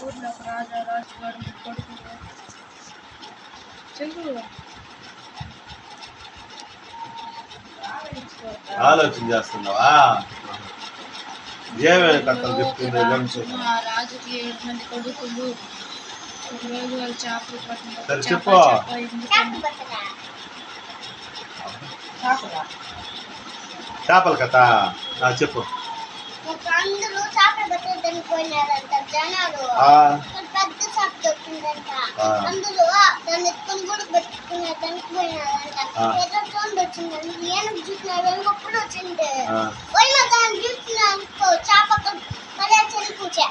ఊర్లో ఒక రాజుగారు కొడుకులు చెంగు ఆలోచన చేస్తున్నావా? ఏమైనా కథలు చెప్తుంది? రాజుకి 7 మంది కొడుకులు. ఒకరోజు వాళ్ళు చేపలు పట్టిన చెప్పు. చేపల కథ చెప్పు. అందరూ చేపలు పట్టడానికి పోయినారంట జనాలు. పెద్ద చేప దొరికిందంట. అందులో దాన్ని ఎత్తుకొని కూడా పెట్టుకున్నారు దానికి పోయినారంట. ఏదో సౌండ్ వచ్చిందండి. ఏనుగు చూసినారు వెనుకప్పుడు వచ్చింది. పోయిన దాన్ని చూసినానుకో చేప మళ్ళీ చనిపోచా.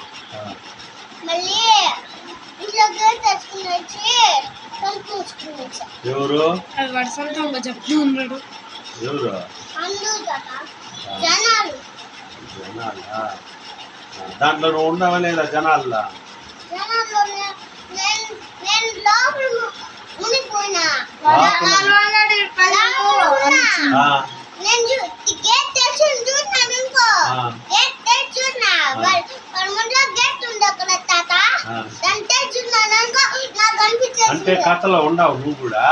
మళ్ళీ ఇంట్లో గేట్ తెచ్చుకుని వచ్చి తలుపు వచ్చుకుని వచ్చా. ఎవరు అది వాడు సొంతంగా చెప్తూ ఉన్నాడు. ఎవరు? అందరూ జనాలు. దాంట్లో నువ్వు ఉన్నావా లేదా? జనాల్లో నేను లోపల మునిగిపోయినా. నేను గేట్ తెచ్చి చూసినాను ఇంకో గేట్ తెచ్చి చూసినా. వాడు ముందులో గేట్ ఉంది అక్కడ తాత. దాన్ని తెచ్చి చూసినాను అనుకో నాకు అనిపించేది. అంటే కథలో ఉండవు నువ్వు కూడా?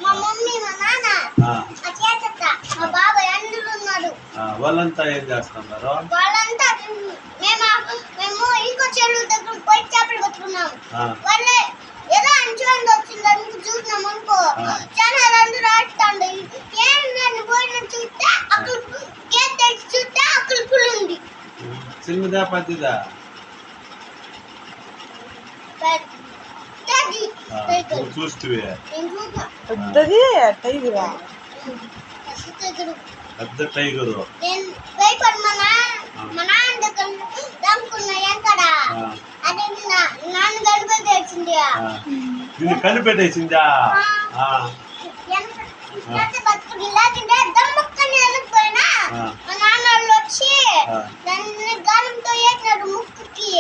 మా మమ్మీ మా నాన్న ఆ చేత మా బాబాయ్ అందరూ ఉన్నారు. వాళ్ళంతా ఏం చేస్తున్నారు? వాళ్ళంతా మేము ఇంకో చెరువు దగ్గర పోయి చేపలు పట్టుకున్నాము. వాళ్ళే ఏదో అంచుకుంటూ వచ్చింది అనుకో చూసినాం అనుకో జనాలు అందరూ ఆడుతాండు. ఏం నన్ను పోయిన చూస్తే అక్కడ గేట్ తెచ్చి చూస్తే అక్కడ పులి ఉంది. చిన్నదా పెద్దదా? చూస్తే పెద్దది టైగరా? పెద్ద టైగరు. నేను భయపడి మా నాన్న దగ్గర దమ్ముకున్నా ఎక్కడ అదే నాన్న గడిపేది వచ్చింది. నిన్ను కనిపెట్టేసిందా? బతుకుని లేకుంటే దమ్ముక్కని వెళ్ళిపోయినా మా నాన్న వాళ్ళు వచ్చి దాన్ని గాలంతో వేసినారు ముక్కుకి.